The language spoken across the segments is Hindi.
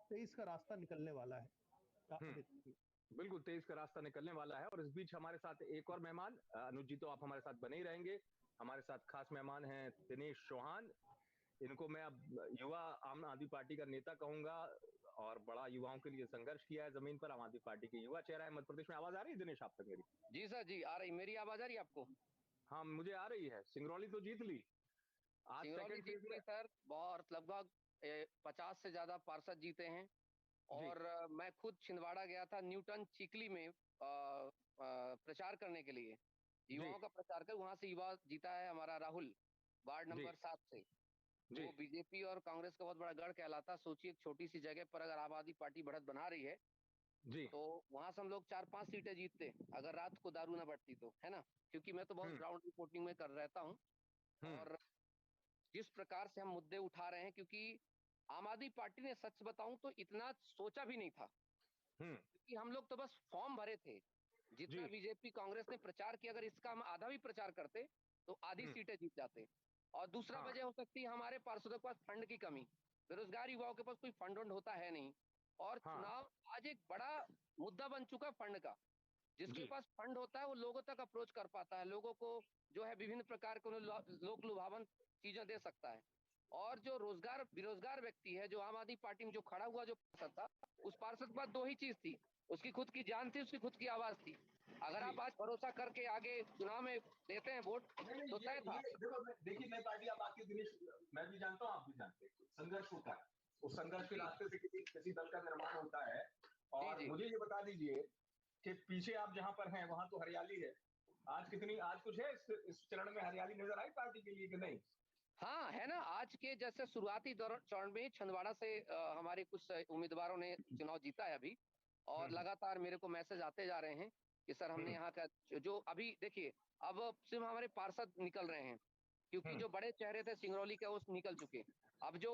23 का रास्ता निकलने वाला है। बिल्कुल 23 का रास्ता निकलने वाला है। और इस बीच हमारे साथ एक और मेहमान, अनुज जी तो आप हमारे साथ बने ही रहेंगे। हमारे साथ खास मेहमान हैं दिनेश चौहान। इनको मैं अब युवा आम आदमी पार्टी का नेता कहूंगा और बड़ा युवाओं के लिए संघर्ष किया है जमीन पर। आम आदमी पार्टी के युवा चेहरा है मध्य प्रदेश में। आवाज आ रही है दिनेश आप तक मेरी? जी सर, जी आ रही। मेरी आवाज आ रही है आपको? हाँ मुझे आ रही है। सिंगरौली तो जीत ली, आज सिंगरौली जीत ली सर। बहुत लगभग 50 से ज्यादा पार्षद जीते हैं। और मैं खुद छिंदवाड़ा गया था, न्यूटन चिकली में प्रचार करने के लिए, युवाओं का प्रचार कर। वहां से युवा जीता है हमारा राहुल, वार्ड नंबर 7 से। वो बीजेपी और कांग्रेस का बहुत बड़ा गढ़ कहलाता। सोचिए एक छोटी सी जगह पर अगर आम आदमी पार्टी बढ़त बना रही है तो वहां से हम लोग 4-5 सीटें जीतते अगर रात को दारू ना बढ़ती तो, है ना? क्योंकि मैं तो बहुत ग्राउंड रिपोर्टिंग में कर रहता हूँ। और जिस प्रकार से हम मुद्दे उठा रहे हैं, क्योंकि आम आदमी पार्टी ने सच बताऊं तो इतना सोचा भी नहीं था, क्योंकि हम लोग तो बस फॉर्म भरे थे। जितना बीजेपी कांग्रेस ने प्रचार किया, अगर इसका हम आधा भी प्रचार करते तो आधी सीटें जीत जाते। और दूसरा वजह हो सकती है हमारे पार्षदों के पास फंड की कमी। बेरोजगार युवाओं के पास कोई फंड वंड होता है नहीं। और चुनाव आज एक बड़ा मुद्दा बन चुका फंड का। जिसके पास फंड होता है वो लोगों तक अप्रोच कर पाता है, लोगों को जो है विभिन्न प्रकार के लोक लुभावन चीजें दे सकता है। और जो रोजगार बेरोजगार व्यक्ति है, जो आम आदमी पार्टी में जो खड़ा हुआ जो पार्षद था, उस पार्षद के पास दो ही चीज थी, उसकी खुद की जान थी, उसकी खुद की आवाज थी। अगर आप आज भरोसा करके आगे चुनाव में देते हैं वोट तो तय था। देखिए नई पार्टी आप आके दिनेश, मैं भी जानता हूँ आप भी जानते हैं, संघर्ष होता है। उस संघर्ष के रास्ते से किसी दल का निर्माण होता है। और मुझे ये बता दीजिए कि पीछे आप जहां पर हैं वहां तो हरियाली है। आज कुछ है इस चरण में हरियाली नजर आई पार्टी के लिए कि नहीं? हाँ है ना। आज के जैसे शुरुआती चरण में छिंदवाड़ा से हमारे कुछ उम्मीदवारों ने चुनाव जीता है अभी। और लगातार मेरे को मैसेज आते जा रहे हैं कि सर हमने यहाँ का जो अभी देखिए, अब सिर्फ हमारे पार्षद निकल रहे हैं, क्योंकि जो बड़े चेहरे थे सिंगरौली के वो निकल चुके। अब जो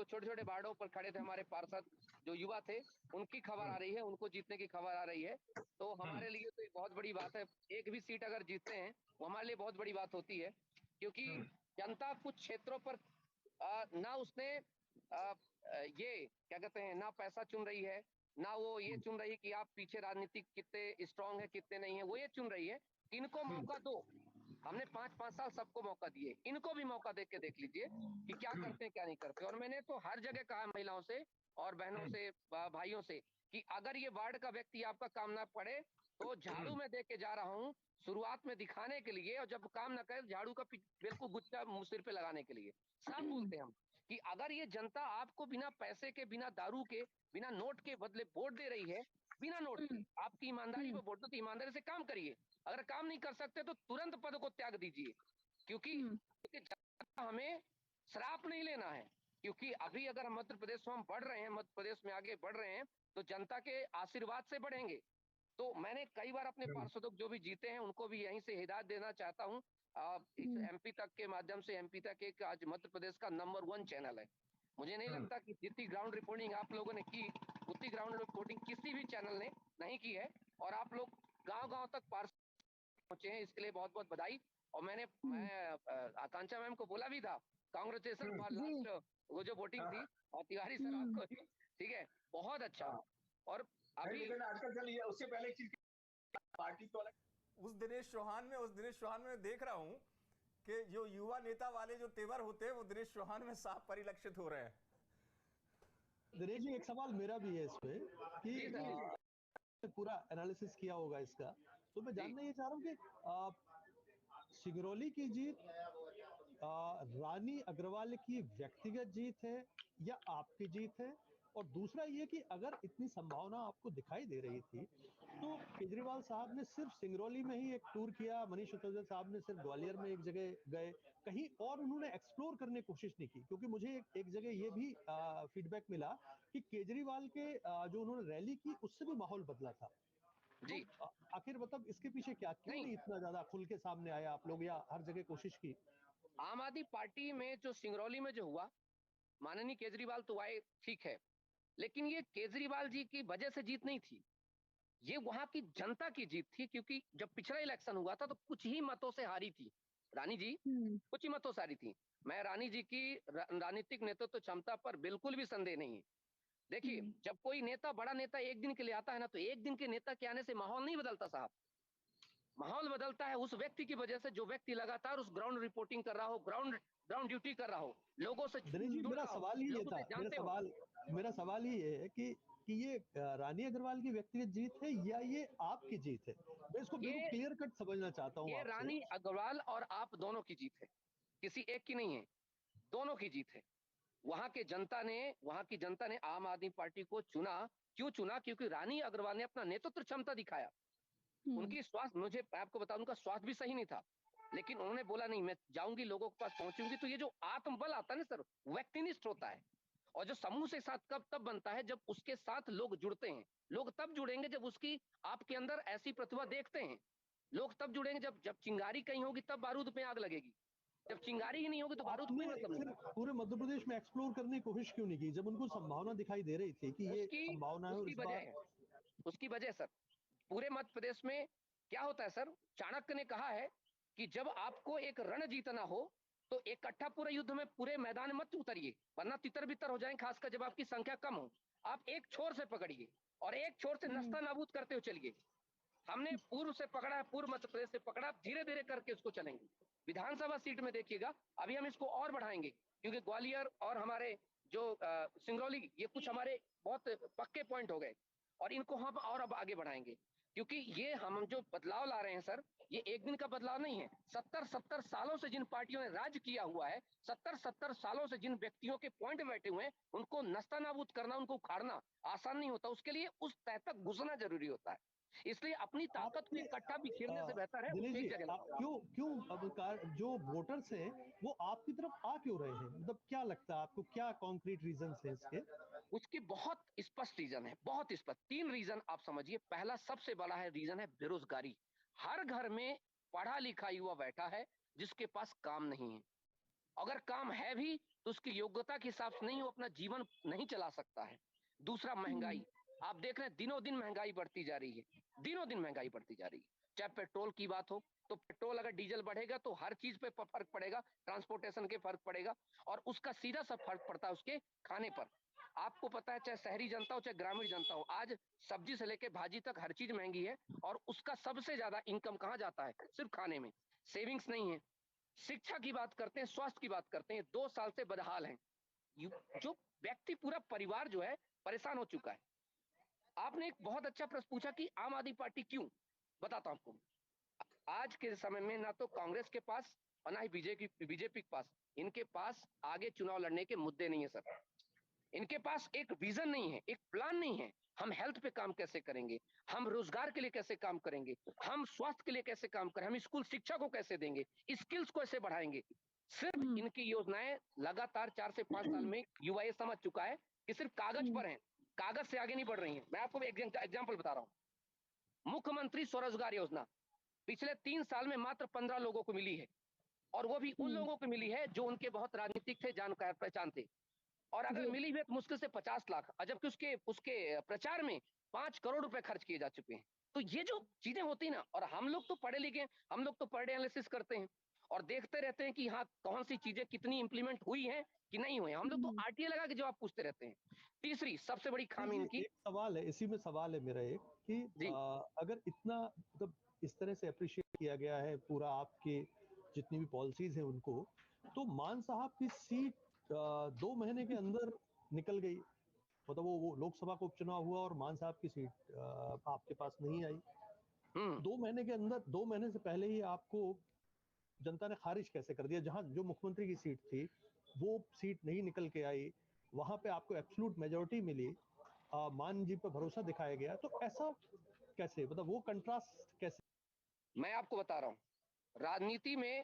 छोटे छोटे वार्डों पर खड़े थे हमारे पार्षद, जो युवा थे, उनकी खबर आ रही है, उनको जीतने की खबर आ रही है। तो हमारे लिए तो एक बहुत बड़ी बात है। एक भी सीट अगर जीतते हैं वो हमारे लिए बहुत बड़ी बात होती है, क्योंकि जनता कुछ क्षेत्रों पर ना उसने ये क्या कहते हैं, ना पैसा चुन रही है, ना वो ये चुन रही है कि आप पीछे राजनीतिक कितने स्ट्रांग है कितने नहीं है। वो ये चुन रही है इनको मौका दो। हमने 5-5 साल सबको मौका दिए, इनको भी मौका दे के देख लीजिए कि क्या करते हैं क्या नहीं करते। और मैंने तो हर जगह कहा महिलाओं से और बहनों से भाइयों से कि अगर ये वार्ड का व्यक्ति आपका काम ना पड़े तो झाड़ू में दे के जा रहा हूँ शुरुआत में दिखाने के लिए, और जब काम ना करे झाड़ू का बिल्कुल गुच्चा मुंह सिर पे लगाने के लिए। साफ बोलते हैं हम कि अगर ये जनता आपको बिना पैसे के, बिना दारू के, बिना नोट के बदले वोट दे रही है, बिना नोट के आपकी ईमानदारी पे वोट दो, तो ईमानदारी से काम करिए। अगर काम नहीं कर सकते तो तुरंत पद को त्याग दीजिए, क्योंकि हमें श्राप नहीं लेना है। क्योंकि अभी अगर हम मध्य प्रदेश में हम बढ़ रहे हैं, मध्य प्रदेश में आगे बढ़ रहे हैं, तो जनता के आशीर्वाद से बढ़ेंगे। तो मैंने कई बार अपने पार्षदों जो भी जीते हैं उनको भी यहीं से हिदायत देना चाहता हूँ, इस एमपी तक के माध्यम से, एमपी तक एक आज मध्य प्रदेश का नंबर 1 चैनल है। मुझे नहीं लगता कि जितनी ग्राउंड रिपोर्टिंग आप लोगों ने की उतनी ग्राउंड रिपोर्टिंग किसी भी चैनल ने नहीं की है। और आप लोग गांव-गांव तक पार्षद पहुंचे हैं, इसके लिए बहुत बहुत बधाई। और मैं आकांक्षा मैम को बोला भी था, कांग्रेचुलेशन फॉर लास्ट वो जो वोटिंग थी, और तिवारी सर आपको, ठीक है, बहुत अच्छा। और अभी आजकल चलिए उससे पहले एक चीज, पार्टी तो अलग, उस दिनेश चौहान में देख रहा हूं कि जो युवा नेता वाले जो तेवर होते हैं वो दिनेश चौहान में साफ परिलक्षित हो रहे हैं। दिनेश जी एक सवाल मेरा भी है इसमें कि पूरा एनालिसिस किया होगा इसका, तो मैं जानना ये चाह रहा हूँ कि सिंगरौली की जीत रानी अग्रवाल की व्यक्तिगत जीत है या आपकी जीत है? और दूसरा ये कि अगर इतनी संभावना आपको दिखाई दे रही थी तो केजरीवाल साहब ने सिर्फ सिंगरौली में ही एक टूर किया, मनीष सिसोदिया साहब ने सिर्फ ग्वालियर में एक जगह गए, कहीं और उन्होंने एक्सप्लोर करने की कोशिश नहीं की? क्योंकि मुझे एक जगह ये भी फीडबैक मिला कि केजरीवाल के जो उन्होंने रैली की उससे भी माहौल बदला था। जी तो आखिर मतलब इसके पीछे क्या, क्यों नहीं इतना ज्यादा खुल के सामने आया आप लोग, या हर जगह कोशिश की? आम आदमी पार्टी में जो सिंगरौली में जो हुआ, माननीय केजरीवाल तो आए, ठीक है, लेकिन ये केजरीवाल जी की वजह से जीत नहीं थी, ये वहां की जनता की जीत थी। क्योंकि जब पिछला इलेक्शन हुआ था तो कुछ ही मतों से हारी थी रानी जी, कुछ ही मतों से हारी थी। मैं रानी जी की राजनीतिक नेतृत्व क्षमता पर बिल्कुल भी संदेह नहीं है, देखिए, जब कोई नेता, बड़ा नेता एक दिन के लिए आता है ना, तो एक दिन के नेता के आने से माहौल नहीं बदलता साहब। माहौल बदलता है उस व्यक्ति की वजह से जो व्यक्ति लगातार उस ग्राउंड रिपोर्टिंग कर रहा हो, ग्राउंड ग्राउंड ड्यूटी कर रहा हो, लोगों से दिनेश जी, जुड़ मेरा रहा हो, सवाल ही ये लोगों था, से जानते हो। मेरा सवाल ही ये है कि ये रानी अग्रवाल की व्यक्तिगत जीत है या ये आपकी जीत है? मैं इसको बिल्कुल ये क्लियर कट समझना चाहता हूँ ये आपसे। रानी अग्रवाल और आप दोनों की जीत है, किसी एक की नहीं है, दोनों की जीत है। वहां की जनता ने आम आदमी पार्टी को चुना। क्यों चुना? क्योंकि रानी अग्रवाल ने अपना नेतृत्व क्षमता दिखाया। उनकी स्वास्थ्य, मुझे आपको बता दूं, उनका स्वास्थ्य भी सही नहीं था, लेकिन उन्होंने बोला नहीं, मैं जाऊंगी, लोगों के पास पहुंचूंगी। तो ये जो आत्मबल आता है ना सर, व्यक्तिनिष्ठ होता है। और जो समूह से साथ कब तब बनता है, जब उसके साथ लोग जुड़ते हैं। लोग तब जुड़ेंगे जब उसकी, आपके अंदर ऐसी प्रतिभा देखते हैं। लोग तब जुड़ेंगे जब जब चिंगारी कहीं होगी तब बारूद में आग लगेगी। जब चिंगारी ही नहीं होगी तो बारूद आपने कोई मतलब फिर नहीं। पूरे मध्य प्रदेश में एक्सप्लोर करने की कोशिश क्यों नहीं की जब उनको संभावना दिखाई दे रही थी कि ये उसकी संभावना है और उसकी इस वजह बार? है, उसकी वजह सर, पूरे मध्य प्रदेश में क्या होता है सर, चाणक्य ने कहा है कि जब आपको एक रण जीतना हो तो इकट्ठा पूरे युद्ध में पूरे मैदान में मत उतरिए, वरना तितर बितर हो जाएंगे, खासकर जब आपकी संख्या कम हो। आप एक छोर से पकड़िए और एक छोर से नस्ता नाबूद करते हुए चलिए। हमने पूर्व से पकड़ा है, पूर्व मध्य प्रदेश से पकड़ा, धीरे धीरे करके उसको चलेंगे। विधानसभा सीट में देखिएगा, अभी हम इसको और बढ़ाएंगे, क्योंकि ग्वालियर और हमारे जो सिंगरौली, ये कुछ हमारे बहुत पक्के पॉइंट हो गए, और इनको हम और अब आगे बढ़ाएंगे। क्योंकि ये हम जो बदलाव ला रहे हैं सर, ये एक दिन का बदलाव नहीं है। 70-70 सालों से जिन पार्टियों ने राज किया हुआ है, 70-70 सालों से जिन व्यक्तियों के पॉइंट बैठे हुए हैं, उनको नस्ता नाबूद करना, उनको उखाड़ना आसान नहीं होता। उसके लिए उस तह तक घुसना जरूरी होता है। इसलिए अपनी ताकत को आपने इकट्ठा बिखेरने से बेहतर है दिनेश उसको जी, एक जगह आप लगाओ। क्यों क्यों अब जो वोटर्स हैं वो आपकी तरफ आ क्यों रहे हैं? मतलब क्या लगता है आपको, क्या कॉन्क्रीट रीजंस हैं इसके? उसकी बहुत स्पष्ट रीजन है, बहुत स्पष्ट 3 रीजन आप समझिए। पहला सबसे बड़ा है, रीजन है बेरोजगारी। हर घर में पढ़ा लिखा युवा बैठा है जिसके पास काम नहीं है। अगर काम है भी तो उसकी योग्यता के हिसाब से नहीं, वो अपना जीवन नहीं चला सकता है। दूसरा, महंगाई। आप देख रहे हैं दिनों दिन महंगाई बढ़ती जा रही है, दिनों दिन महंगाई बढ़ती जा रही है। चाहे पेट्रोल की बात हो, तो पेट्रोल अगर डीजल बढ़ेगा तो हर चीज पे फर्क पड़ेगा, ट्रांसपोर्टेशन के फर्क पड़ेगा, और उसका सीधा सा फर्क पड़ता है उसके खाने पर। आपको पता है, चाहे शहरी जनता हो चाहे ग्रामीण जनता हो, आज सब्जी से लेके भाजी तक हर चीज महंगी है, और उसका सबसे ज्यादा इनकम कहाँ जाता है? सिर्फ खाने में। सेविंग्स नहीं है। शिक्षा की बात करते हैं, स्वास्थ्य की बात करते हैं, 2 साल से बदहाल है। जो व्यक्ति, पूरा परिवार जो है परेशान हो चुका है। आपने एक बहुत अच्छा प्रश्न पूछा कि आम आदमी पार्टी क्यों, बताता हूं आपको। आज के समय में ना तो कांग्रेस के पास और ना ही बीजेपी के पास, इनके पास आगे चुनाव लड़ने के मुद्दे नहीं है सर। इनके पास एक विजन नहीं है, एक प्लान नहीं है। हम हेल्थ पे काम कैसे करेंगे, हम रोजगार के लिए कैसे काम करेंगे, हम स्वास्थ्य के लिए कैसे काम करें, हम स्कूल शिक्षा को कैसे देंगे, स्किल्स को कैसे बढ़ाएंगे। सिर्फ इनकी योजनाएं लगातार 4 से 5 साल में युवा ये समझ चुका है कि सिर्फ कागज पर है, कागज से आगे नहीं बढ़ रही है। मैं आपको एक एग्जाम्पल बता रहा हूँ। मुख्यमंत्री स्वरोजगार योजना पिछले 3 साल में मात्र 15 लोगों को मिली है, और वो भी उन लोगों को मिली है जो उनके बहुत राजनीतिक थे, जानकार पहचान थे। और अगर मिली हुई है तो मुश्किल से 50 लाख, जबकि उसके उसके प्रचार में 5 करोड़ रुपए खर्च किए जा चुके हैं। तो ये जो चीजें होती है ना, और हम लोग तो पढ़े लिखे हैं, हम लोग तो पर डे एनालिसिस करते हैं और देखते रहते हैं कि हाँ कौन सी चीजें कितनी इंप्लीमेंट हुई है कि नहीं हुई। हम लोग तो आरटीए लगा के जवाब पूछते रहते हैं। तीसरी सबसे बड़ी खामी जी, इनकी। एक सवाल है, इसी में सवाल है मेरा एक कि जी, अगर इतना मतलब इस तरह से अप्रिशिएट किया गया है पूरा आपके जितनी भी पॉलिसीज हैं उनको, तो मान साहब की सीट 2 महीने के अंदर निकल गई। मतलब वो लोकसभा का उपचुनाव हुआ और मान साहब की सीट आपके पास नहीं आई। हम्म 2 महीने के अंदर, 2 महीने से पहले ही आपको जनता ने खारिज कैसे कर दिया? जहां जो मुख्यमंत्री की सीट थी वो सीट नहीं निकल के आई, वहां पे आपको एब्सोल्यूट मेजोरिटी मिली, मान जी पे भरोसा दिखाया गया, तो ऐसा कैसे? मतलब वो कंट्रास्ट कैसे? मैं आपको बता रहा हूँ, राजनीति में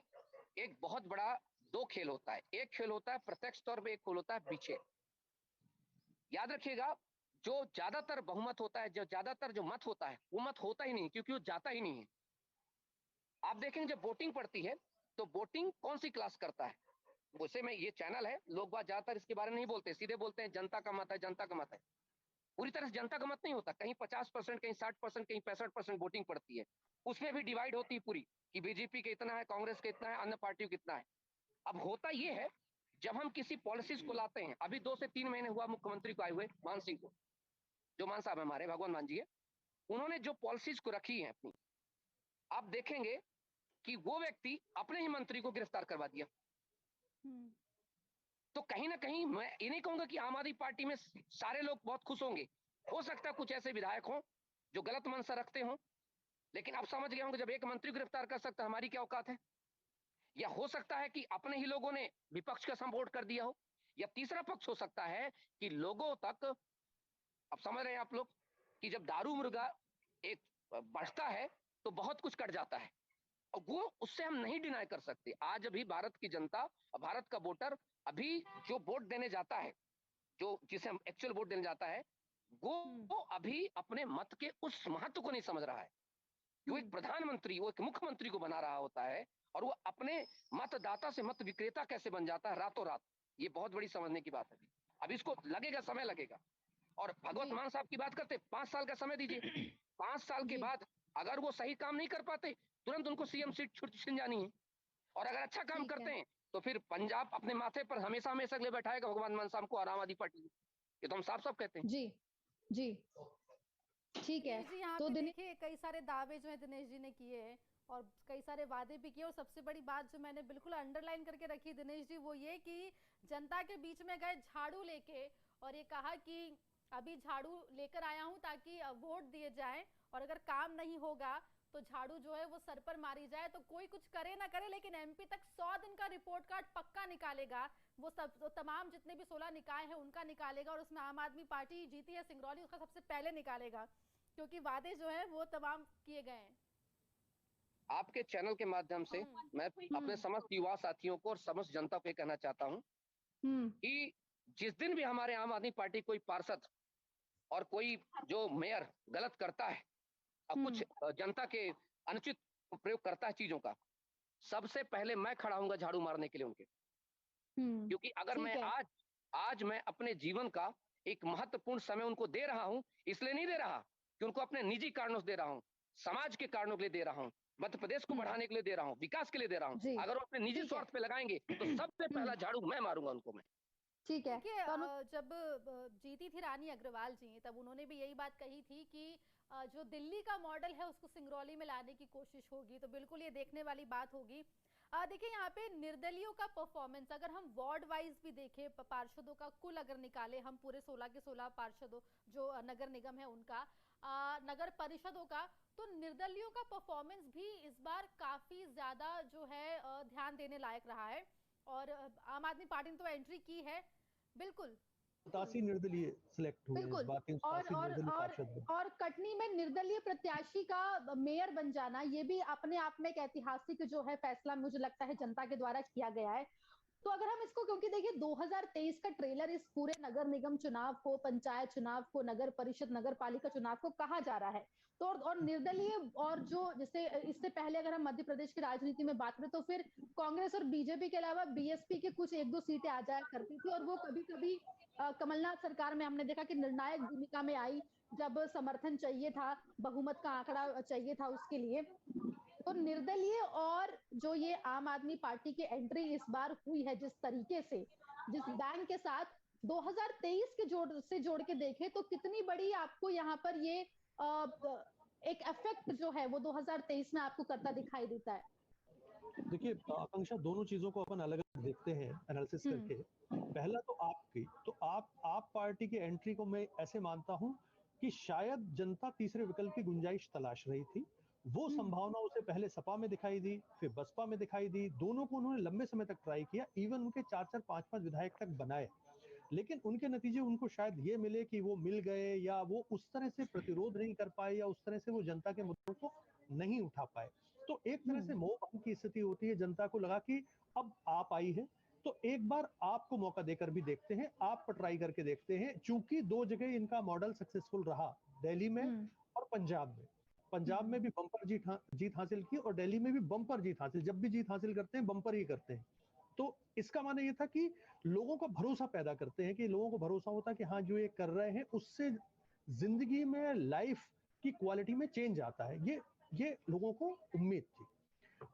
एक बहुत बड़ा 2 खेल होता है। एक खेल होता है प्रत्यक्ष तौर पे, एक खेल होता है पीछे। याद रखिएगा, जो ज्यादातर बहुमत होता है, जो ज्यादातर जो मत होता है, वो मत होता ही नहीं, क्योंकि वो जाता ही नहीं है। आप देखेंगे जब वोटिंग पड़ती है तो वोटिंग कौन सी क्लास करता है। वैसे में ये चैनल है, लोग बात ज्यादातर इसके बारे में नहीं बोलते, सीधे बोलते हैं जनता का मत है, जनता का मत है। पूरी तरह से जनता का मत नहीं होता, कहीं 50%, कहीं 60%, कहीं 65% वोटिंग पड़ती है। उसमें भी डिवाइड होती है पूरी, कि बीजेपी के इतना है, कांग्रेस के इतना है, अन्य पार्टियों के इतना है। अब होता यह है जब हम किसी पॉलिसीज को लाते हैं, अभी 2 से 3 महीने हुआ मुख्यमंत्री को आए हुए मान सिंह को, जो मान साहब हमारे भगवान मान जी है, उन्होंने जो पॉलिसीज को रखी है अपनी, आप देखेंगे कि वो व्यक्ति अपने ही मंत्री को गिरफ्तार करवा दिया। तो कहीं ना कहीं मैं ये नहीं कहूंगा कि आम आदमी पार्टी में सारे लोग बहुत खुश होंगे, हो सकता है कुछ ऐसे विधायक हों जो गलत मंशा रखते हों, लेकिन आप समझ गए होंगे जब एक मंत्री को गिरफ्तार कर सकता हमारी क्या औकात है। या हो सकता है कि अपने ही लोगों ने विपक्ष का सपोर्ट कर दिया हो, या तीसरा पक्ष हो सकता है कि लोगों तक, अब समझ रहे हैं आप लोग, कि जब दारू मुर्गा एक बढ़ता है तो बहुत कुछ कट जाता है, और वो उससे हम नहीं डिनाई कर सकते। आज अभी भारत की जनता, भारत का वोटर अभी जो वोट देने जाता है, जो जिसे हम एक्चुअल वोट देने जाता है, वो अभी अपने मत के उस महत्व को नहीं समझ रहा है। जो एक प्रधानमंत्री, वो एक मुख्यमंत्री को बना रहा होता है, और वो अपने मतदाता से मत विक्रेता कैसे बन जाता है रातों रात, ये बहुत बड़ी समझने की बात है। अब इसको लगेगा, समय लगेगा। और भगवत मान साहब की बात करते, 5 साल का समय दीजिए, 5 साल के बाद अगर वो सही काम नहीं कर पाते, तुरंत उनको सीएम सीट छिन जानी है। और अगर अच्छा काम करते हैं तो फिर पंजाब अपने माथे पर हमेशा हमेशा के लिए बैठाएगा भगवान मान साहब को और आम आदमी पार्टी। ये तो हम साफ साफ कहते हैं। जी जी ठीक है। जी यहाँ तो पे देखिए कई सारे दावे जो है दिनेश जी ने किए हैं और कई सारे वादे भी किए, और सबसे बड़ी बात जो मैंने बिल्कुल अंडरलाइन करके रखी दिनेश जी, वो ये कि जनता के बीच में गए झाड़ू लेके और ये कहा कि अभी झाड़ू लेकर आया हूं ताकि वोट दिए जाए, और अगर काम नहीं होगा तो झाड़ू जो है वो सर पर मारी जाए। तो कोई कुछ करे ना करे, लेकिन एमपी तक 100 दिन का रिपोर्ट कार्ड पक्का निकालेगा। वो सब तो तमाम जितने भी 16 निकाय हैं उनका निकालेगा, और उसमें आम आदमी पार्टी जीती है सिंगरौली, उसका सबसे पहले निकालेगा, क्योंकि वादे जो है वो तमाम किए गए हैं। आपके चैनल के माध्यम से मैं अपने समस्त युवा साथियों को और समस्त जनता को कहना चाहता हूं कि जिस दिन भी हमारे आम आदमी पार्टी कोई पार्षद और कोई जो मेयर गलत करता है और कुछ जनता के अनुचित प्रयोग करता है चीजों का, सबसे पहले मैं खड़ा हूंगा झाड़ू मारने के लिए उनके। क्योंकि अगर मैं आज मैं अपने जीवन का एक महत्वपूर्ण समय उनको दे रहा हूं, इसलिए नहीं दे रहा कि उनको अपने निजी कारणों से दे रहा हूं, समाज के कारणों के लिए दे रहा हूं, मध्य प्रदेश को बढ़ाने के लिए दे रहा हूं, विकास के लिए दे रहा हूं। अगर वो अपने निजी स्वार्थ पे लगाएंगे तो सबसे पहला झाड़ू मैं मारूंगा उनको। मैं ठीक है। जब जीती थी रानी अग्रवाल जी, तब उन्होंने भी यही बात कही थी कि जो दिल्ली का मॉडल है उसको सिंगरौली में लाने की कोशिश होगी, तो बिल्कुल ये देखने वाली बात होगी। देखिए यहाँ पे निर्दलियों का परफॉर्मेंस अगर हम वार्ड वाइज भी देखें, पार्षदों का कुल अगर निकाले हम पूरे 16 के 16 पार्षदों जो नगर निगम है उनका, नगर परिषदों का, तो निर्दलियों का परफॉर्मेंस भी इस बार काफी ज्यादा जो है ध्यान देने लायक रहा है। और आम आदमी पार्टी ने तो एंट्री की है, बिल्कुल 87 निर्दलीय सिलेक्ट हुए इस बार, 380 निर्दलीय पार्षद। और कटनी में निर्दलीय प्रत्याशी का मेयर बन जाना, ये भी अपने आप में एक ऐतिहासिक जो है फैसला मुझे लगता है जनता के द्वारा किया गया है। तो अगर हम इसको, क्योंकि देखिए 2023 का ट्रेलर इस पूरे नगर निगम चुनाव को, पंचायत चुनाव को, नगर परिषद नगर पालिका चुनाव को कहा जा रहा है, तो और निर्दलीय, और जो जैसे इससे पहले अगर हम मध्य प्रदेश की राजनीति में बात करें तो फिर कांग्रेस और बीजेपी के अलावा बीएसपी के कुछ 1-2 सीटें आ जाया करती थी, और वो कभी कभी कमलनाथ सरकार में हमने देखा कि निर्णायक भूमिका में आई, जब समर्थन चाहिए था, बहुमत का आंकड़ा चाहिए था उसके लिए। तो निर्दलीय और जो ये आम आदमी पार्टी की एंट्री इस बार हुई है, जिस तरीके से, जिस बैंक के साथ 2023 के जोड़ के देखें तो कितनी बड़ी आपको यहाँ पर ये एक इफेक्ट जो है वो 2023 में आपको करता दिखाई देता है। देखिए आकांक्षा, दोनों चीजों को अपन अलग अलग देखते हैं एनालिसिस करके। पहला तो आपकी, तो आप पार्टी की एंट्री को मैं ऐसे मानता हूं कि शायद जनता तीसरे विकल्प की गुंजाइश तलाश रही थी। वो संभावना उसे पहले सपा में दिखाई दी, फिर बसपा में दिखाई दी, दोनों को उन्होंने लंबे समय तक ट्राई किया, इवन उनके 4-4, 5-5 विधायक तक बनाए, लेकिन उनके नतीजे उनको शायद ये मिले कि वो मिल गए, या वो उस तरह से प्रतिरोध नहीं कर पाए, या उस तरह से वो जनता के मुद्दों को नहीं उठा पाए। तो एक तरह से मोह भंग की स्थिति होती है, जनता को लगा कि अब आप आई है तो एक बार आपको मौका देकर भी देखते हैं, आप पर ट्राई करके देखते हैं। चूंकि 2 जगह इनका मॉडल सक्सेसफुल रहा, दिल्ली में और पंजाब में। पंजाब में भी बम्पर जीत हासिल की और दिल्ली में भी बम्पर जीत हासिल, जब भी जीत हासिल करते हैं बम्पर ही करते हैं। तो इसका माने ये था कि लोगों का भरोसा पैदा करते हैं, कि लोगों को भरोसा होता है कि हाँ जो ये कर रहे हैं उससे जिंदगी में, लाइफ की क्वालिटी में चेंज आता है, ये लोगों को उम्मीद थी।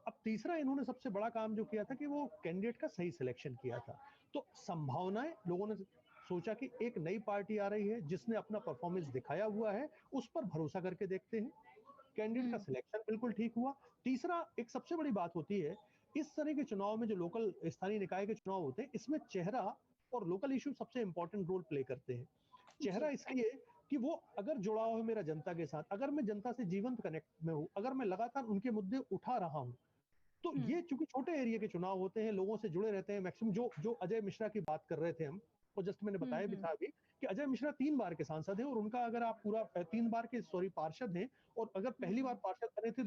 अब तीसरा इन्होंने सबसे बड़ा काम जो किया था कि वो कैंडिडेट का सही सिलेक्शन किया था। तो संभावनाएं लोगों ने सोचा कि एक नई पार्टी आ रही है जिसने अपना परफॉर्मेंस दिखाया हुआ है, उस पर भरोसा करके देखते हैं। कैंडिडेट का सिलेक्शन बिल्कुल ठीक हुआ। तीसरा एक सबसे बड़ी बात होती है, इस तरह के चुनाव में जो लोकल स्थानीय निकाय के चुनाव होते हैं, इसमें चेहरा और लोकल इशू सबसे इंपॉर्टेंट रोल प्ले करते हैं। चेहरा इसलिए कि वो अगर जुड़ा हुआ है मेरा जनता के साथ, अगर मैं जनता से जीवंत कनेक्ट में हूँ, अगर मैं लगातार उनके मुद्दे उठा रहा हूँ, तो ये चूंकि छोटे एरिया के चुनाव होते हैं, लोगों से जुड़े रहते हैं। मैक्सिमम जो अजय मिश्रा की बात कर रहे थे हम, और जस्ट मैंने बताया भी था अभी कि अजय मिश्रा 3 बार के सांसद हैं, और उनका अगर आप पूरा 3 बार के पार्षद हैं, और अगर पहली बार पार्षद बने थे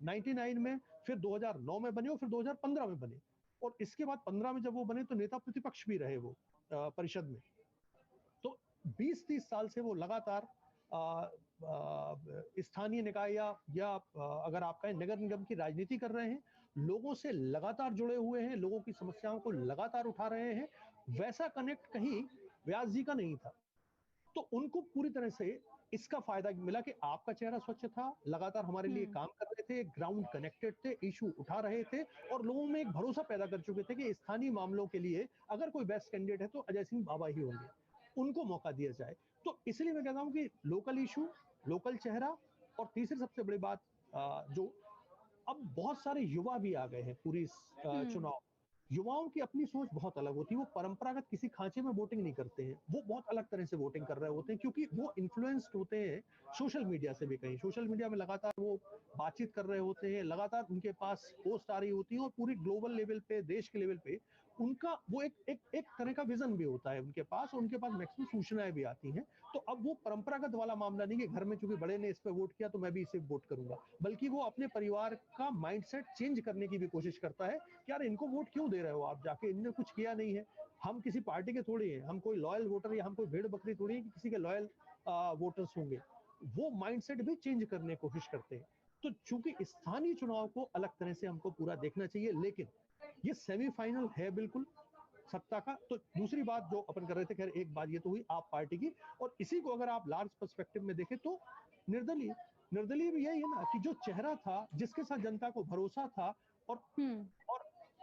99 में, फिर 2009 में बने और फिर 2015 में बने, और इसके बाद 15 में जब वो बने तो नेता प्रतिपक्ष भी रहे वो परिषद में। तो 20-30 साल से वो लगातार स्थानीय निकाय या अगर आप कहें नगर निगम की राजनीति कर रहे हैं, लोगों से लगातार जुड़े हुए हैं, लोगों की समस्याओं को लगातार उठा रहे हैं। वैसा कनेक्ट कहीं व्यास जी का नहीं था। तो उनको पूरी तरह से इसका फायदा मिला कि आपका चेहरा स्वच्छ था, लगातार हमारे लिए काम कर रहे थे, ग्राउंड कनेक्टेड थे, इशू उठा रहे थे, और लोगों में एक भरोसा पैदा कर चुके थे कि स्थानीय मामलों के लिए अगर कोई बेस्ट कैंडिडेट है तो अजय सिंह बाबा ही होंगे, उनको मौका दिया जाए। तो इसलिए मैं कहता हूं कि लोकल इशू, लोकल चेहरा, और तीसरी सबसे बड़ी बात जो अब बहुत सारे युवा भी आ गए हैं पूरी चुनाव। युवाओं की अपनी सोच बहुत अलग होती है, वो परंपरागत किसी खांचे में वोटिंग नहीं करते हैं, वो बहुत अलग तरह से वोटिंग कर रहे होते हैं, क्योंकि वो इन्फ्लुएंस्ड होते हैं सोशल मीडिया से भी। कहीं सोशल मीडिया में लगातार वो बातचीत कर रहे होते हैं, लगातार उनके पास पोस्ट आ रही होती है, और पूरी ग्लोबल लेवल पे, देश के लेवल पे उनका वो एक तरह का विजन भी होता है उनके पास, और उनके पास मैक्सिमम सूचनाएं भी आती हैं। तो अब वो परंपरागत वाला मामला नहीं कि घर में चूंकि बड़े ने इस पे वोट किया तो मैं भी इसे वोट करूंगा, बल्कि वो अपने परिवार का माइंडसेट चेंज करने की भी कोशिश करता है कि यार इनको वोट क्यों दे रहे हो आप, जाके इन्होंने कुछ किया नहीं है, हम किसी पार्टी के थोड़ी हैं, हम कोई लॉयल वोटर या हम कोई भेड़ बकरी थोड़ी है कि किसी के लॉयल वोटर्स होंगे। वो माइंडसेट भी चेंज करने की कोशिश करते हैं। तो चूंकि स्थानीय चुनाव को अलग तरह से हमको पूरा देखना चाहिए, लेकिन ये सेमीफाइनल है बिल्कुल सत्ता का। तो दूसरी बात जो अपन कर रहे थे, खैर एक बात ये तो हुई आप पार्टी की, और इसी को अगर आप लार्ज पर्सपेक्टिव में देखें तो निर्दलीय भी यही है ना, कि जो चेहरा था, जिसके साथ जनता को भरोसा था, और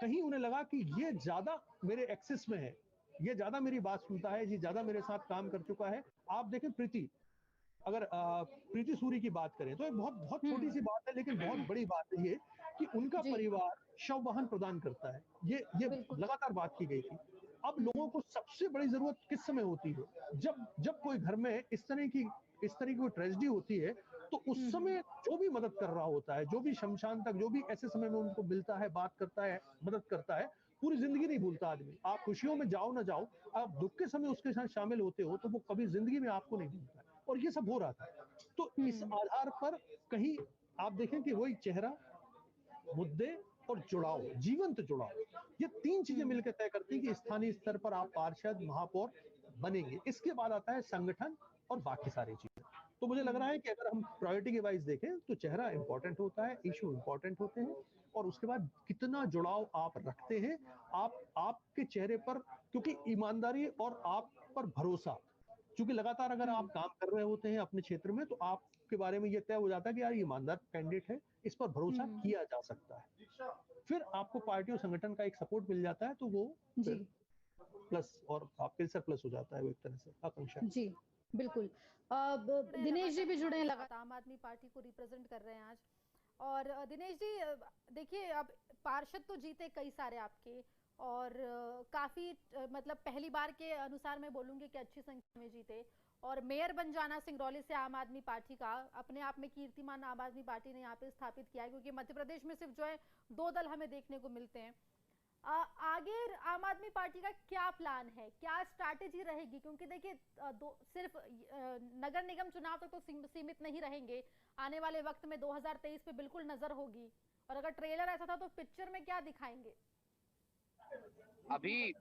कहीं उन्हें लगा कि ये ज्यादा मेरे एक्सेस में है, ये ज्यादा मेरी बात सुनता है, ये ज्यादा मेरे साथ काम कर चुका है। आप देखें प्रीति, अगर प्रीति सूरी की बात करें तो एक बहुत बहुत छोटी सी बात है, लेकिन बहुत बड़ी बात है ये कि उनका परिवार शव वाहन प्रदान करता है। ये लगातार बात की गई थी। अब लोगों को सबसे बड़ी जरूरत किस समय होती है, जब कोई घर में इस तरह की कोई ट्रेजेडी होती है, तो उस समय जो भी मदद कर रहा होता है, जो भी शमशान तक, जो भी ऐसे समय में उनको मिलता है, बात करता है, मदद करता है, पूरी जिंदगी नहीं भूलता आदमी। आप खुशियों में जाओ ना जाओ, आप दुख के समय उसके साथ शामिल होते हो, तो वो कभी जिंदगी में आपको नहीं भूलता है। और ये सब हो रहा था। तो इस आधार पर कहीं आप देखें कि वही चेहरा, मुद्दे और जुड़ाव, जीवंत जुड़ाव, ये 3 चीजें मिलकर तय करती हैं कि स्थानीय स्तर पर आप पार्षद, महापौर बनेंगे। इसके बाद आता है संगठन और बाकी सारी चीजें। तो मुझे लग रहा है कि अगर हम प्रायोरिटी के वाइज देखें तो चेहरा इंपॉर्टेंट होता है, इशू इंपॉर्टेंट होते हैं, और उसके बाद कितना जुड़ाव आप रखते हैं, आपके चेहरे पर, क्योंकि ईमानदारी और आप पर भरोसा, क्योंकि लगातार अगर आप काम कर रहे होते हैं अपने क्षेत्र में, तो आपके बारे में ये तय हो जाता है कि यार ईमानदार कैंडिडेट है, इस पर भरोसा किया जा सकता है। फिर आपको पार्टी और संगठन का एक सपोर्ट मिल जाता है, तो वो प्लस, और आपके सर प्लस हो जाता है वो एक तरह से आकांक्षा। जी बिल्कुल। दिनेश जी भी जुड़े हैं, लगातार आम आदमी पार्टी को रिप्रेजेंट कर रहे हैं आज। और दिनेश जी देखिए, अब पार्षद तो जीते कई सारे आपके, और काफी मतलब पहली बार के अनुसार मैं बोलूंगी कि अच्छी संख्या में जीते, और मेयर बन जाना सिंगरौली से आम आदमी पार्टी का अपने आप में कीर्तिमान आम आदमी पार्टी ने यहाँ पे स्थापित किया है, क्योंकि मध्य प्रदेश में सिर्फ जो है 2 दल हमें देखने को मिलते हैं। आगे आम आदमी पार्टी का क्या प्लान है, क्या स्ट्रैटेजी रहेगी? क्योंकि देखिए सिर्फ नगर निगम चुनाव तक तो सीमित नहीं रहेंगे, आने वाले वक्त में 2023 पे बिल्कुल नजर होगी, और अगर ट्रेलर ऐसा था तो पिक्चर में क्या दिखाएंगे? अभी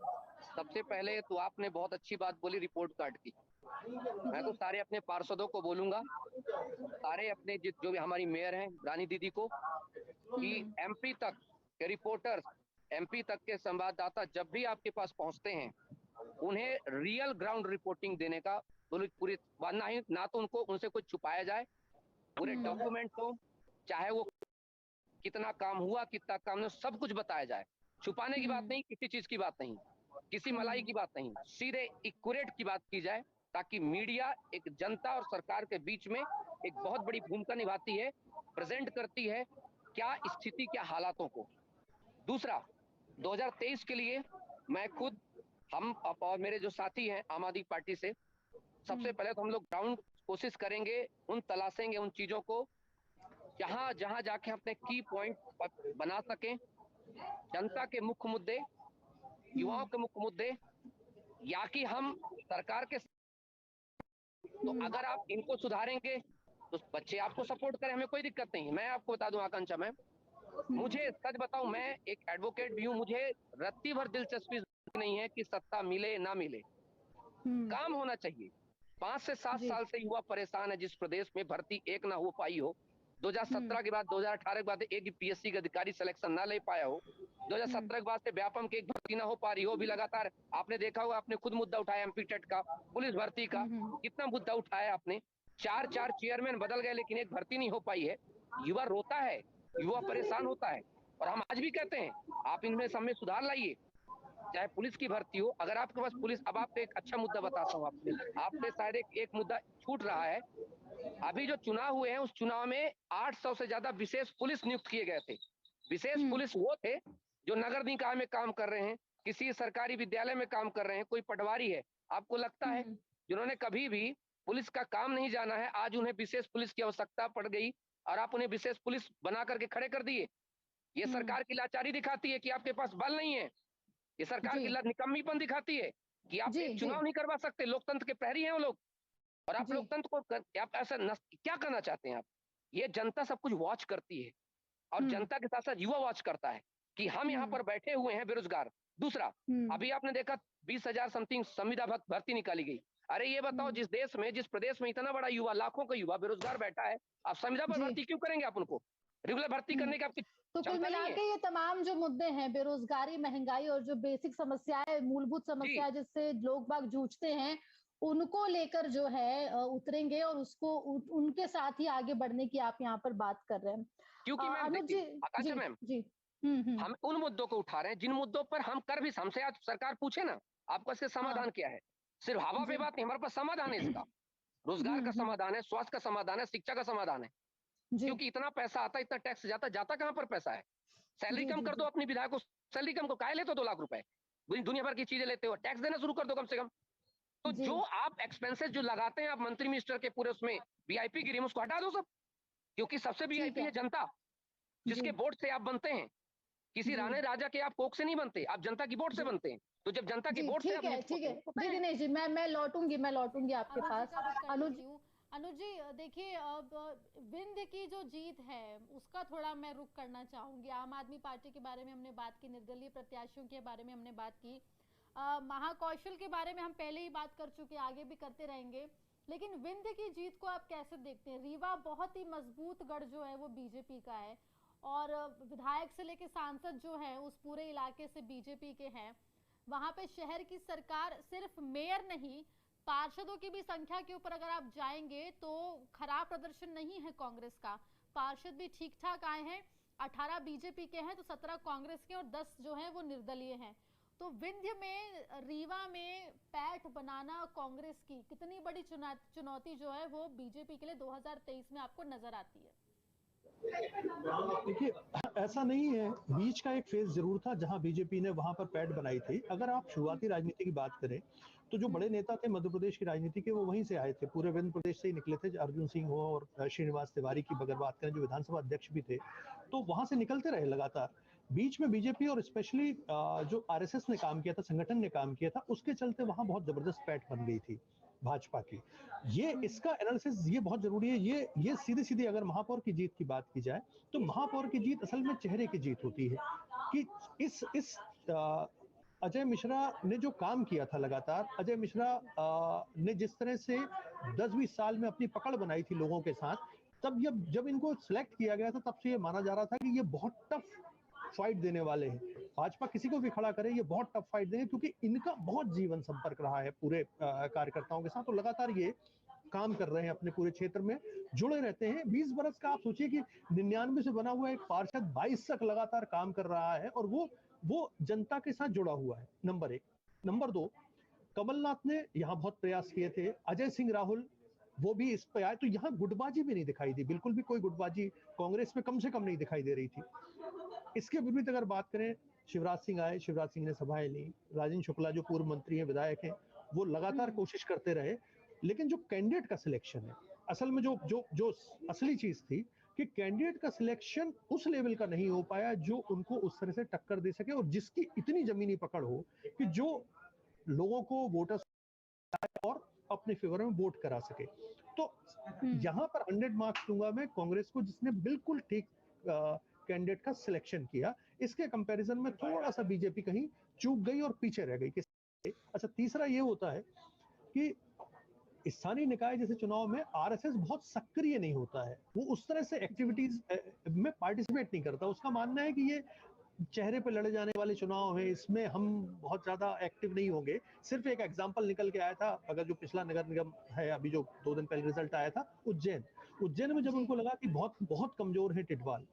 सबसे पहले तो आपने बहुत अच्छी बात बोली रिपोर्ट कार्ड की। मैं तो सारे अपने पार्षदों को बोलूंगा, सारे अपने जो भी हमारी मेयर हैं रानी दीदी को, कि एमपी तक के रिपोर्टर्स, एमपी तक के संवाददाता जब भी आपके पास पहुंचते हैं, उन्हें रियल ग्राउंड रिपोर्टिंग देने का पूरी बनना ही, ना तो उनको उनसे कुछ छुपाया जाए, पूरे डॉक्यूमेंट हो, चाहे वो कितना काम हुआ, कितना काम नहीं, सब कुछ बताया जाए। छुपाने की बात नहीं, किसी चीज की बात नहीं, किसी मलाई की बात नहीं, सीधे एक्यूरेट की बात की जाए, ताकि मीडिया एक जनता और सरकार के बीच में एक बहुत बड़ी भूमिका निभाती है, प्रेजेंट करती है क्या स्थिति, क्या हालातों को। दूसरा, 2023 के लिए मैं खुद, हम और मेरे जो साथी हैं आम आदमी पार्टी से, सबसे पहले तो हम लोग ग्राउंड कोशिश करेंगे, तलाशेंगे उन चीजों को जहां जहां जाके अपने की पॉइंट बना सकें, जनता के मुख्य मुद्दे, युवाओं के मुख्य मुद्दे, या कि हम सरकार के, तो अगर आप इनको सुधारेंगे तो बच्चे आपको सपोर्ट करें, हमें कोई दिक्कत नहीं है। मैं आपको बता दूं आकांक्षा मैम, मुझे सच बताऊं, मैं एक एडवोकेट भी हूं, मुझे रत्ती भर दिलचस्पी नहीं है कि सत्ता मिले ना मिले, काम होना चाहिए। 5 से 7 साल से युवा परेशान है, जिस प्रदेश में भर्ती एक ना हो पाई हो, 2017 के बाद 2018 के बाद एक पीएससी का अधिकारी सिलेक्शन ना ले पाया हो, 2017 के बाद से व्यापम की एक भर्ती ना हो पा रही हो, भी लगातार आपने देखा होगा, आपने खुद मुद्दा उठाया एमपी टेट का, पुलिस भर्ती का, कितना मुद्दा उठाया आपने, 4 चेयरमैन बदल गए लेकिन एक भर्ती नहीं हो पाई है। युवा रोता है, युवा परेशान होता है, और हम आज भी कहते हैं आप इनमें सब में सुधार लाइए, चाहे पुलिस की भर्ती हो। अगर आपके पास पुलिस, अब आपको एक अच्छा मुद्दा बताता हूँ, आपसे शायद एक मुद्दा छूट रहा है, अभी जो चुनाव हुए हैं उस चुनाव में 800 से ज्यादा विशेष पुलिस नियुक्त किए गए थे। विशेष पुलिस वो थे जो नगर निकाय में काम कर रहे हैं, किसी सरकारी विद्यालय में काम कर रहे हैं, कोई पटवारी है, आपको लगता है जिन्होंने कभी भी पुलिस का काम नहीं जाना है, आज उन्हें विशेष पुलिस की आवश्यकता पड़ गई और आप उन्हें विशेष पुलिस बना करके खड़े कर दिए। ये सरकार की लाचारी दिखाती है कि आपके पास बल नहीं है, ये सरकार की निकम्मीपन दिखाती है कि आप एक चुनाव नहीं करवा सकते, लोकतंत्र के प्रहरी हैं वो लोग, और आप लोकतंत्र को आप ऐसा क्या करना चाहते हैं आप? ये जनता सब कुछ वॉच करती है, और जनता के साथ साथ युवा वॉच करता है कि हम यहाँ पर बैठे हुए हैं बेरोजगार। दूसरा, अभी आपने देखा 20,000 समथिंग संविदा भर्ती निकाली गई। अरे ये बताओ, जिस देश में, जिस प्रदेश में इतना बड़ा युवा, लाखों का युवा बेरोजगार बैठा है, आप संविदा पर भर्ती क्यों करेंगे? आप उनको रेगुलर भर्ती करने की आपकी तो कुल मिला के ये तमाम जो मुद्दे हैं, बेरोजगारी, महंगाई और जो बेसिक समस्याएं, मूलभूत समस्याएं जिससे लोग बाग जूझते हैं, उनको लेकर जो है उतरेंगे और उसको उनके साथ ही आगे बढ़ने की आप यहाँ पर बात कर रहे हैं। क्योंकि मैम जी हम उन मुद्दों को उठा रहे हैं जिन मुद्दों पर हम कर भी, हमसे आज सरकार पूछे ना आपका इसका समाधान क्या है, सिर्फ हवा पे बात नहीं, हमारे पास समाधान है इसका। रोजगार का समाधान है, स्वास्थ्य का समाधान है, शिक्षा का समाधान है। क्योंकि इतना पैसा आता है, इतना टैक्स जाता कहां पर पैसा है? सैलरी कम कर दो अपनी विधायकों, सैलरी कम को काहे लेते हो 2 लाख रुपए, दुनिया भर की चीजें लेते हो, टैक्स देना शुरू कर दो कम से कम। तो जो आप एक्सपेंसेस जो लगाते हैं आप मंत्री मिनिस्टर के पूरे उसमें वीआईपी गिरी, उसको हटा दो सब, क्योंकि सबसे वीआईपी है जनता, जिसके वोट से आप बनते हैं। किसी राणे राजा के आप कोख से नहीं बनते, आप जनता की वोट से बनते हैं। तो जब जनता की वोट से, ठीक है जी दिनेश जी, मैं लौटूंगी आपके पास। अनुज जी देखिए, अब विंध्य की जो जीत है उसका थोड़ा मैं रुख करना चाहूंगी। आम आदमी पार्टी के बारे में हमने बात की, निर्दलीय प्रत्याशियों के बारे में हमने बात की, महाकौशल के बारे में हम पहले ही बात कर चुके, आगे भी करते रहेंगे। लेकिन विंध्य की जीत को आप कैसे देखते हैं? रीवा बहुत ही मजबूत गढ़ जो है वो बीजेपी का है, और विधायक से लेकर सांसद जो है उस पूरे इलाके से बीजेपी के हैं। वहां पे शहर की सरकार सिर्फ मेयर नहीं, पार्षदों की भी संख्या के ऊपर अगर आप जाएंगे तो खराब प्रदर्शन नहीं है कांग्रेस का। पार्षद भी ठीक ठाक आए हैं, 18 बीजेपी के हैं तो 17 कांग्रेस के और 10 जो हैं वो निर्दलीय हैं। तो विंध्य में, रीवा में पैठ बनाना कांग्रेस की कितनी बड़ी चुनौती जो है वो बीजेपी के लिए 2023 में आपको नजर आती है? देखिए, ऐसा नहीं है, बीच का एक फेज जरूर था जहां बीजेपी ने वहां पर पैठ बनाई थी। अगर आप शुरुआती राजनीति की बात करें तो जो बड़े नेता थे मध्य प्रदेश की राजनीति के, वो वहीं से आए थे, पूरे विंध्य प्रदेश से ही निकले थे। अर्जुन सिंह हो और श्रीनिवास तिवारी की अगर बात करें जो विधानसभा अध्यक्ष भी थे, तो वहां से निकलते रहे लगातार। बीच में बीजेपी और स्पेशली जो आरएसएस ने काम किया था, संगठन ने काम किया था, उसके चलते वहां बहुत जबरदस्त पैठ बन गई थी भाजपा की। ये इसका एनालिसिस ये बहुत जरूरी है। ये सीधी सीधी अगर महापौर की जीत की बात की जाए तो महापौर की जीत असल में चेहरे की जीत होती है कि इस अजय मिश्रा ने जो काम किया था लगातार, अजय मिश्रा ने जिस तरह से 10-20 साल में अपनी पकड़ बनाई थी लोगों के साथ, तब जब इनको सिलेक्ट किया गया था तब से ये माना जा रहा था कि ये बहुत टफ फाइट देने वाले हैं। भाजपा किसी को भी खड़ा करे ये बहुत टफ फाइट देंगे, क्योंकि इनका बहुत जीवन संपर्क रहा है पूरे कार्यकर्ताओं के साथ, और लगातार ये काम कर रहे हैं, अपने पूरे क्षेत्र में जुड़े रहते हैं। 20 बरस का आप सोचिए कि 99 से बना हुआ एक पार्षद 22 तक लगातार काम कर रहा है, और वो जनता के साथ जुड़ा हुआ है, नंबर 1। नंबर 2, कमलनाथ ने यहाँ बहुत प्रयास किए थे, अजय सिंह राहुल वो भी इस पे आए, तो यहाँ गुटबाजी भी नहीं दिखाई दी, बिल्कुल भी कोई गुटबाजी कांग्रेस में कम से कम नहीं दिखाई दे रही थी। इसके विपरीत अगर बात करें, शिवराज सिंह आए, शिवराज सिंह ने सभाएं ली, राजेंद्र शुक्ला जो पूर्व मंत्री हैं, विधायक हैं, वो लगातार कोशिश करते रहे, लेकिन जो कैंडिडेट का सिलेक्शन है, असल में जो जो जो असली चीज थी कि कैंडिडेट का सिलेक्शन उस लेवल का नहीं हो पाया जो उनको उस तरह से टक्कर दे सके और जिसकी इतनी जमीनी पकड़ हो कि जो लोगों को वोटर्स और अपने फेवर में वोट करा सके। तो यहाँ पर 100 मार्क्स दूंगा मैं कांग्रेस को, जिसने बिल्कुल ठीक कैंडिडेट का सिलेक्शन किया। इसके कंपैरिजन में थोड़ा सा बीजेपी कहीं चूक गई और पीछे रह गई। अच्छा, तीसरा ये होता है कि स्थानीय निकाय जैसे चुनाव में आरएसएस बहुत सक्रिय नहीं होता है, वो उस तरह से एक्टिविटीज में पार्टिसिपेट नहीं करता। उसका मानना है कि ये चेहरे पे लड़े जाने वाले चुनाव है, इसमें हम बहुत ज्यादा एक्टिव नहीं होंगे। सिर्फ एक एग्जांपल निकल के आया था, अगर जो पिछला नगर निगम है, अभी जो 2 दिन पहले रिजल्ट आया था, उज्जैन में जब उनको लगा कि बहुत बहुत कमजोर है टिटवाल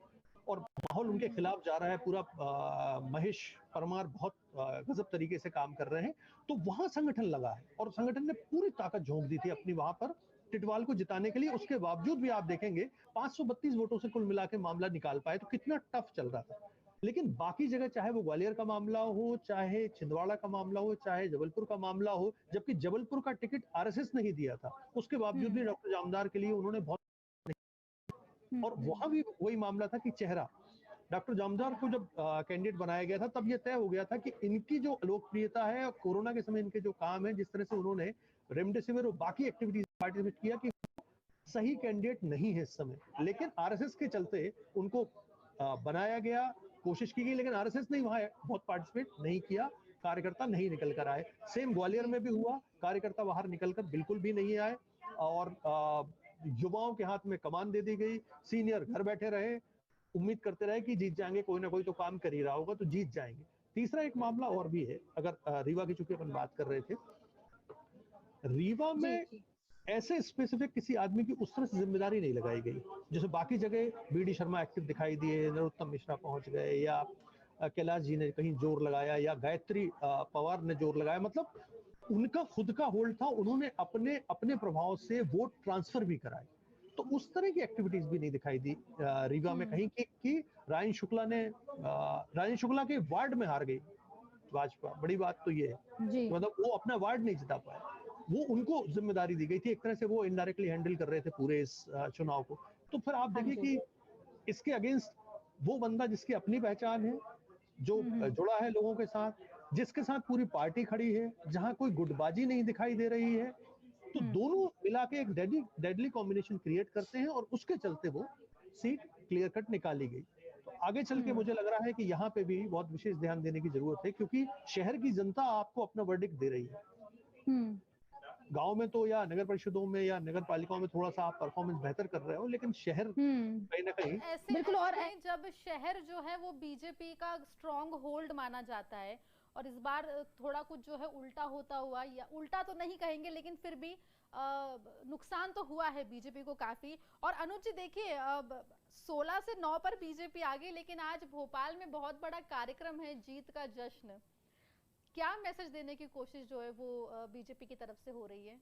और माहौल उनके खिलाफ जा रहा है, पूरा महेश परमार बहुत गजब तरीके से काम कर रहे हैं, तो वहां संगठन लगा है और संगठन ने पूरी ताकत झोंक दी थी अपनी वहां पर टिटवाल को जिताने के लिए। उसके बावजूद भी आप देखेंगे 532 वोटों से कुल मिला के मामला निकाल पाए, तो कितना टफ चल रहा था। लेकिन बाकी जगह, चाहे वो ग्वालियर का मामला हो, चाहे छिंदवाड़ा का मामला हो, चाहे जबलपुर का मामला हो, जबकि जबलपुर का टिकट आरएसएस नहीं दिया था, उसके बावजूद भी डॉक्टर जामदार के लिए उन्होंने बहुत, और वहां भी वही मामला था कि चेहरा डॉक्टर जामदार को जब कैंडिडेट बनाया गया था, तब यह तय हो गया था कि इनकी जो लोकप्रियता है और कोरोना के समय इनके जो काम है, जिस तरह से उन्होंने रेमडेसिविर और बाकी एक्टिविटीज पार्टिसिपेट किया, कि सही कैंडिडेट नहीं है इस समय। लेकिन आरएसएस के चलते उनको बनाया गया, कोशिश की गई, लेकिन आरएसएस ने वहां बहुत पार्टिसिपेट नहीं किया, कार्यकर्ता नहीं निकल कर आए। सेम ग्वालियर में भी हुआ, कार्यकर्ता बाहर निकलकर बिल्कुल भी नहीं आए और युवाओं के हाथ में कमान दे दी गई, सीनियर घर बैठे रहे, उम्मीद करते रहे कि जीत जाएंगे, कोई ना कोई तो काम कर ही रहा होगा तो जीत जाएंगे। तीसरा एक मामला और भी है, अगर रीवा की चूंकि अपन बात कर रहे थे, रीवा में ऐसे स्पेसिफिक किसी आदमी की उस तरह से जिम्मेदारी नहीं लगाई गई, जैसे बाकी जगह बीडी शर्मा एक्टिव दिखाई दिए, नरोत्तम मिश्रा पहुंच गए, या कैलाश जी ने कहीं जोर लगाया, या गायत्री पवार ने जोर लगाया। मतलब उनका खुद का होल्ड था, उन्होंने अपने अपने प्रभाव से वोट ट्रांसफर भी कराए, तो उस तरह की एक्टिविटीज भी नहीं दिखाई दी रीवा में कहीं कि राजेंद्र शुक्ला के वार्ड में हार गई भाजपा। बड़ी बात तो ये है, मतलब वो अपना वार्ड नहीं जिता पाए, वो उनको जिम्मेदारी दी गई थी, एक तरह से वो इनडायरेक्टली हैंडल कर रहे थे पूरे इस चुनाव को। तो फिर आप देखिए कि इसके अगेंस्ट वो बंदा जिसकी अपनी पहचान है, जो जुड़ा है लोगों के साथ, जिसके साथ पूरी पार्टी खड़ी है, जहां कोई गुटबाजी नहीं दिखाई दे रही है, तो दोनों मिला के एक डेडली कॉम्बिनेशन क्रिएट करते हैं और उसके चलते वो सीट क्लियर कट निकाली गई। तो आगे चल के मुझे लग रहा है कि यहाँ पे भी बहुत विशेष ध्यान देने की जरूरत है, क्योंकि शहर की जनता आपको अपना वर्डिक्ट दे रही है। गांव में तो या नगर परिषदों में या नगर पालिकाओं में थोड़ा सा आप परफॉर्मेंस बेहतर कर रहे हो, लेकिन शहर कहीं ना कहीं बिल्कुल। और जब शहर जो है वो बीजेपी का स्ट्रॉन्ग होल्ड माना जाता है, और इस बार थोड़ा कुछ जो है उल्टा होता हुआ, या उल्टा तो नहीं कहेंगे लेकिन फिर भी नुकसान तो हुआ है बीजेपी को काफी। और अनुज जी देखिए, 16 से 9 पर बीजेपी आ गई, लेकिन आज भोपाल में बहुत बड़ा कार्यक्रम है, जीत का जश्न। क्या मैसेज देने की कोशिश जो है वो बीजेपी की तरफ से हो रही है?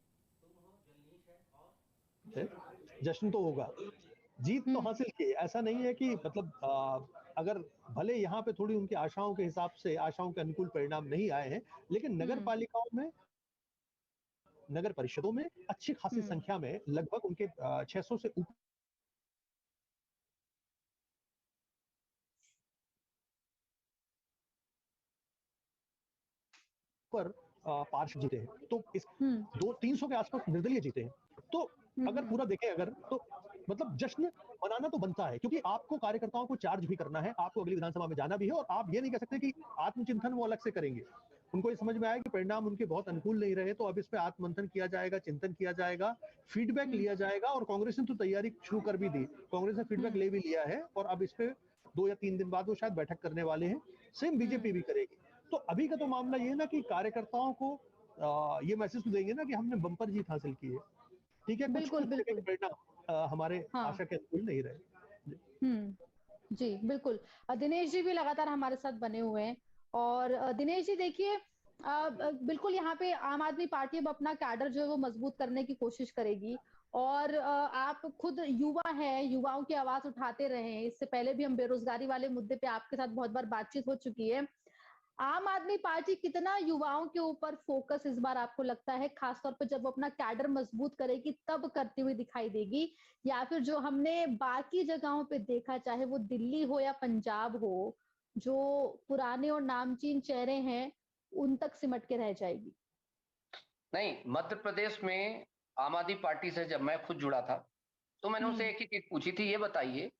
जश्न तो होगा, जीत तो हासिल की, ऐसा नहीं है कि मतलब अगर भले यहाँ पे थोड़ी उनकी आशाओं के हिसाब से, आशाओं के अनुकूल परिणाम नहीं आए हैं, लेकिन नगर पालिकाओं में, नगर परिषदों में अच्छी खासी संख्या में, लगभग उनके 600 से ऊपर पार्षद जीते हैं, तो इस 200-300 के आसपास निर्दलीय जीते हैं। तो अगर पूरा देखें, अगर तो मतलब जश्न मनाना तो बनता है, क्योंकि आपको कार्यकर्ताओं को चार्ज भी करना है, आपको अगली विधानसभा में जाना भी है, और आप ये नहीं कह सकते कि आत्मचिंतन वो अलग से करेंगे। उनको ये समझ में आया कि परिणाम उनके बहुत अनुकूल नहीं रहे, तो अब इस पे आत्ममंथन किया जाएगा, चिंतन किया जाएगा, फीडबैक लिया जाएगा, और कांग्रेस ने तो तैयारी शुरू कर भी दी, कांग्रेस ने फीडबैक ले भी लिया है, और अब इस पे 2 या 3 दिन बाद वो शायद बैठक करने वाले हैं। सेम बीजेपी भी करेगी। तो अभी का तो मामला ये है ना कि कार्यकर्ताओं को ये मैसेज तो देंगे ना कि हमने बम्पर जीत हासिल की है, ठीक है, बिल्कुल बिल्कुल परिणाम हमारे आशा के अनुकूल नहीं रहे। जी बिल्कुल। दिनेश जी भी लगातार हमारे साथ बने हुए हैं, और दिनेश जी देखिए, बिल्कुल यहाँ पे आम आदमी पार्टी अब अपना कैडर जो है वो मजबूत करने की कोशिश करेगी। और आप खुद युवा हैं, युवाओं की आवाज उठाते रहे हैं। इससे पहले भी हम बेरोजगारी वाले मुद्दे पे आपके साथ बहुत बार बातचीत हो चुकी है। आम आदमी पार्टी कितना युवाओं के ऊपर फोकस इस बार आपको लगता है, खासतौर पे जब वो अपना कैडर मजबूत करेगी तब करती हुई दिखाई देगी, या फिर जो हमने बाकी जगहों पे देखा, चाहे वो दिल्ली हो या पंजाब हो, जो पुराने और नामचीन चेहरे हैं उन तक सिमट के रह जाएगी? नहीं, मध्य प्रदेश में आम आदमी पार्टी से जब मैं खुद जुड़ा था तो मैंने उनसे एक ही चीज पूछी थी, ये बताइए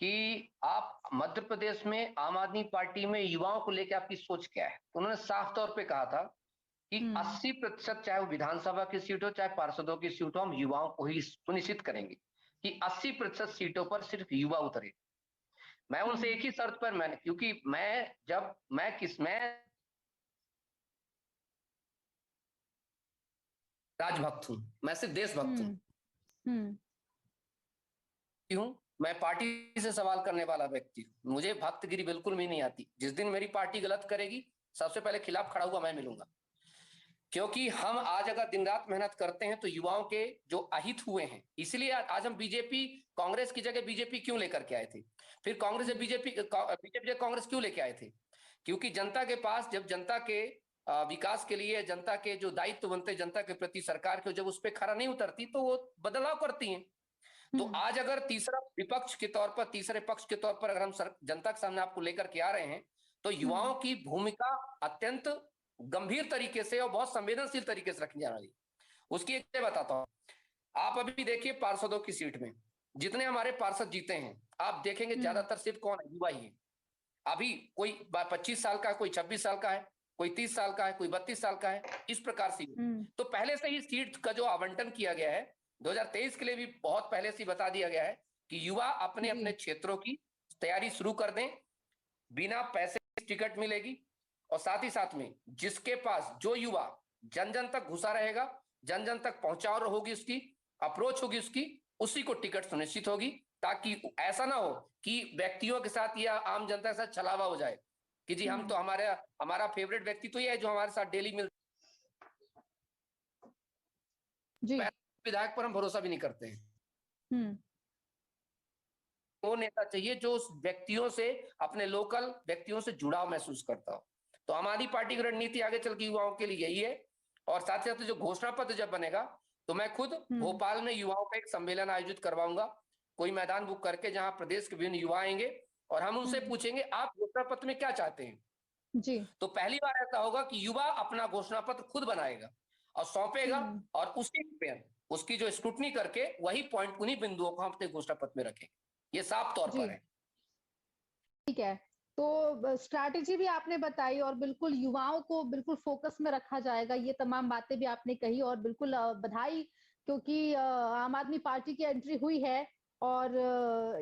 कि आप मध्य प्रदेश में आम आदमी पार्टी में युवाओं को लेकर आपकी सोच क्या है। तो उन्होंने साफ तौर पे कहा था कि 80% चाहे वो विधानसभा की सीट हो चाहे पार्षदों की सीट हो, हम युवाओं को ही सुनिश्चित करेंगे कि 80% सीटों पर सिर्फ युवा उतरे। मैं उनसे एक ही शर्त पर, मैंने, क्योंकि मैं राजभक्त हूं, मैं सिर्फ देशभक्त हूं। क्यों? मैं पार्टी से सवाल करने वाला व्यक्ति हूं, मुझे भक्तगिरी बिल्कुल भी नहीं आती। जिस दिन मेरी पार्टी गलत करेगी सबसे पहले खिलाफ खड़ा हुआ मैं मिलूंगा, क्योंकि हम आज अगर दिन रात मेहनत करते हैं तो युवाओं के जो अहित हुए हैं, इसलिए आज हम बीजेपी, कांग्रेस की जगह बीजेपी क्यों लेकर के आए थे, फिर कांग्रेस से बीजेपी कांग्रेस क्यों लेके आए थे? क्योंकि जनता के पास जब जनता के विकास के लिए, जनता के जो दायित्व बनते जनता के प्रति सरकार के, जब उस पर खरा नहीं उतरती तो वो बदलाव करती हैं। तो आज अगर तीसरा विपक्ष के तौर पर, तीसरे पक्ष के तौर पर अगर हम जनता के सामने आपको लेकर के आ रहे हैं, तो युवाओं की भूमिका अत्यंत गंभीर तरीके से और बहुत संवेदनशील तरीके से रखी जा रही है। उसकी एक बताता हूं, आप अभी देखिए पार्षदों की सीट में जितने हमारे पार्षद जीते हैं, आप देखेंगे ज्यादातर सिर्फ कौन है? युवा ही है। अभी कोई 25 साल का है, कोई 26 साल का है, कोई 30 साल का है, कोई 32 साल का है, इस प्रकार से। तो पहले से ही सीट का जो आवंटन किया गया है 2023 के लिए भी बहुत पहले से बता दिया गया है कि युवा अपने अपने क्षेत्रों की तैयारी शुरू कर दें, बिना पैसे टिकट मिलेगी। और साथ ही साथ में जिसके पास, जो युवा जन जन तक घुसा रहेगा, जन जन तक पहुंचाव होगी, उसकी अप्रोच होगी उसकी, उसी को टिकट सुनिश्चित होगी, ताकि ऐसा ना हो कि व्यक्तियों के साथ या आम जनता के साथ छलावा हो जाए कि जी हम तो हमारा फेवरेट व्यक्ति तो ये है जो हमारे साथ डेली मिलता है, विधायक पर हम भरोसा भी नहीं करते हैं। वो नेता चाहिए जो उस व्यक्तियों से, अपने लोकल व्यक्तियों से जुड़ाव महसूस करता हो। तो आम आदमी पार्टी की रणनीति आगे चल के युवाओं के लिए यही है। और साथ ही साथ जो घोषणा पत्र जब बनेगा तो मैं खुद भोपाल में युवाओं का एक सम्मेलन आयोजित करवाऊंगा, कोई मैदान बुक करके, जहां प्रदेश के विभिन्न युवा आएंगे और हम उनसे पूछेंगे आप घोषणा पत्र में क्या चाहते हैं जी। तो पहली बार ऐसा होगा कि युवा अपना घोषणा पत्र खुद बनाएगा और सौंपेगा, और उसी पे उसकी जो स्क्रूटनी करके वही पॉइंट, उन्हीं बिंदुओं को हम अपने घोषणा पत्र में रखेंगे। ये साफ तौर पर है। ठीक है, तो स्ट्रैटेजी भी आपने बताई और बिल्कुल युवाओं को बिल्कुल फोकस में रखा जाएगा, ये तमाम बातें भी आपने कही। और बिल्कुल बधाई, क्योंकि आम आदमी पार्टी की एंट्री हुई है। और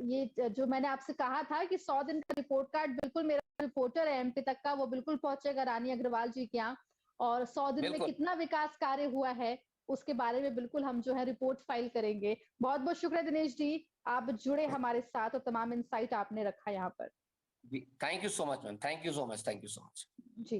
ये जो मैंने आपसे कहा था कि 100 दिन का रिपोर्ट कार्ड, बिल्कुल मेरा रिपोर्टर है एमपी तक का, वो बिल्कुल पहुंचेगा रानी अग्रवाल जी के यहाँ। और 100 दिन में कितना विकास कार्य हुआ है उसके बारे में बिल्कुल हम जो है रिपोर्ट फाइल करेंगे। बहुत बहुत शुक्रिया दिनेश जी, आप जुड़े हमारे साथ और तमाम इंसाइट आपने रखा यहाँ पर। Thank you so much ma'am, thank you so much, thank you so much ji.